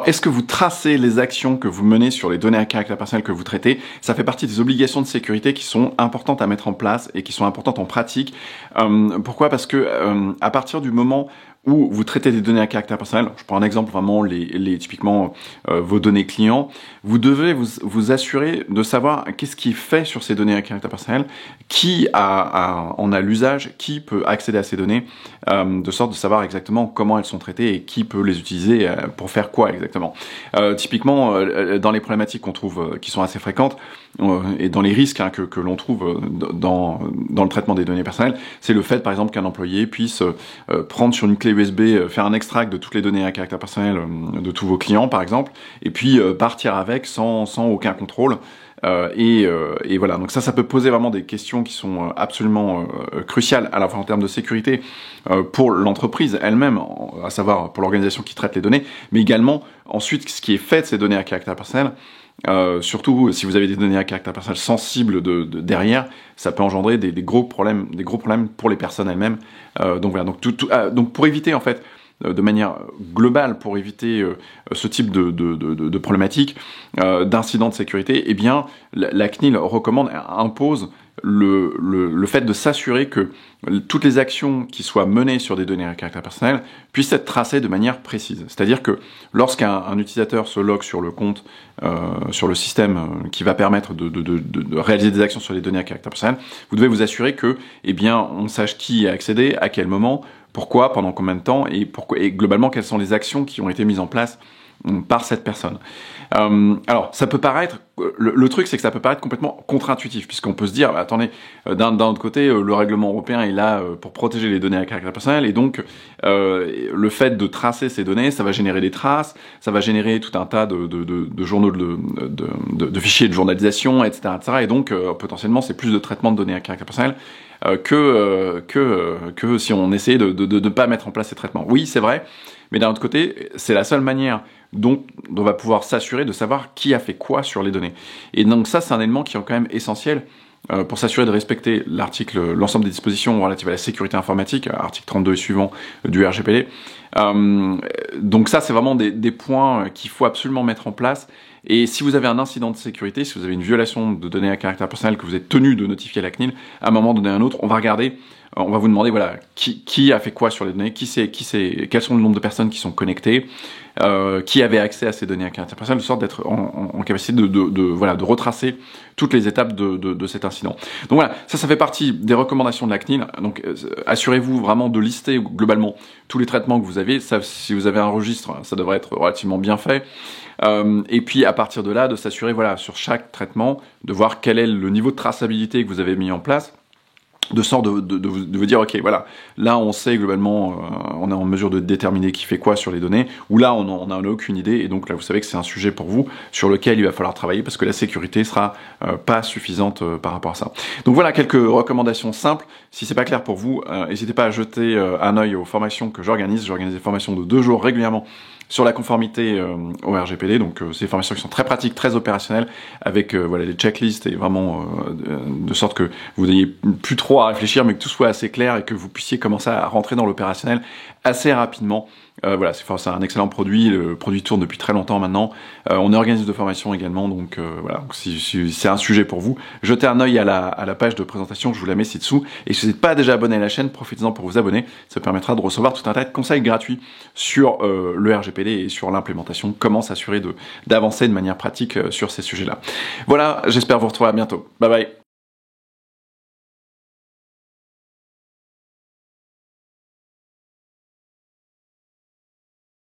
Alors, est-ce que vous tracez les actions que vous menez sur les données à caractère personnel que vous traitez? Ça fait partie des obligations de sécurité qui sont importantes à mettre en place et qui sont importantes en pratique. Pourquoi? Parce que à partir du moment où vous traitez des données à caractère personnel, je prends un exemple vraiment typiquement vos données clients, vous devez vous assurer de savoir qu'est-ce qui est fait sur ces données à caractère personnel, qui en a l'usage, qui peut accéder à ces données, de sorte de savoir exactement comment elles sont traitées et qui peut les utiliser pour faire quoi exactement. Typiquement, dans les problématiques qu'on trouve, qui sont assez fréquentes, et dans les risques que l'on trouve dans le traitement des données personnelles, c'est le fait par exemple qu'un employé puisse prendre sur une clé USB, faire un extract de toutes les données à caractère personnel de tous vos clients par exemple, et puis partir avec sans aucun contrôle. Et voilà, donc ça peut poser vraiment des questions qui sont absolument cruciales, à la fois en termes de sécurité pour l'entreprise elle-même, à savoir pour l'organisation qui traite les données, mais également ensuite ce qui est fait de ces données à caractère personnel. Surtout si vous avez des données à caractère personnel sensibles derrière, ça peut engendrer des gros problèmes pour les personnes elles-mêmes. Donc voilà, donc pour éviter en fait de manière globale, pour éviter ce type de problématique, d'incidents de sécurité, eh bien la CNIL impose le fait de s'assurer que toutes les actions qui soient menées sur des données à caractère personnel puissent être tracées de manière précise. C'est-à-dire que lorsqu'un utilisateur se logue sur le compte, sur le système qui va permettre de réaliser des actions sur les données à caractère personnel, vous devez vous assurer que, eh bien, on sache qui y a accédé, à quel moment, pourquoi, pendant combien de temps, et globalement quelles sont les actions qui ont été mises en place par cette personne. Alors, ça peut paraître, le truc c'est que ça peut paraître complètement contre-intuitif, puisqu'on peut se dire, attendez, d'un autre côté, le règlement européen est là pour protéger les données à caractère personnel, et donc le fait de tracer ces données, ça va générer des traces, ça va générer tout un tas de journaux, de fichiers de journalisation, etc., etc., et donc potentiellement c'est plus de traitement de données à caractère personnel que si on essayait de ne pas mettre en place ces traitements. Oui, c'est vrai, mais d'un autre côté, c'est la seule manière dont on va pouvoir s'assurer de savoir qui a fait quoi sur les données. Et donc ça, c'est un élément qui est quand même essentiel pour s'assurer de respecter l'ensemble des dispositions relatives à la sécurité informatique, article 32 et suivant du RGPD. Donc ça, c'est vraiment des points qu'il faut absolument mettre en place. Et si vous avez un incident de sécurité, si vous avez une violation de données à caractère personnel que vous êtes tenu de notifier à la CNIL, à un moment donné ou à un autre, on va regarder, on va vous demander voilà qui a fait quoi sur les données, quels sont le nombre de personnes qui sont connectées, qui avait accès à ces données à caractère personnel, de sorte d'être en capacité de retracer toutes les étapes de cet incident. Donc voilà, ça fait partie des recommandations de la CNIL. Donc assurez-vous vraiment de lister globalement tous les traitements que vous avez. Ça, si vous avez un registre, ça devrait être relativement bien fait. Et puis à partir de là, de s'assurer voilà sur chaque traitement, de voir quel est le niveau de traçabilité que vous avez mis en place, de sorte de vous dire ok voilà, là on sait globalement, on est en mesure de déterminer qui fait quoi sur les données, ou là on n'a aucune idée, et donc là vous savez que c'est un sujet pour vous sur lequel il va falloir travailler parce que la sécurité sera pas suffisante par rapport à ça. Donc voilà quelques recommandations simples. Si c'est pas clair pour vous, n'hésitez pas à jeter un œil aux formations que j'organise. J'organise des formations de 2 jours régulièrement sur la conformité au RGPD, donc c'est des formations qui sont très pratiques, très opérationnelles, avec voilà les checklists et vraiment de sorte que vous n'ayez plus trop à réfléchir, mais que tout soit assez clair et que vous puissiez commencer à rentrer dans l'opérationnel assez rapidement. Voilà, c'est un excellent produit, le produit tourne depuis très longtemps maintenant. On est organisme de formation également, donc voilà, donc si c'est un sujet pour vous, jetez un œil à la page de présentation, je vous la mets ci-dessous, et si vous n'êtes pas déjà abonné à la chaîne, profitez-en pour vous abonner, ça permettra de recevoir tout un tas de conseils gratuits sur le RGPD et sur l'implémentation, comment s'assurer d'avancer de manière pratique sur ces sujets-là. Voilà, j'espère vous retrouver à bientôt. Bye bye.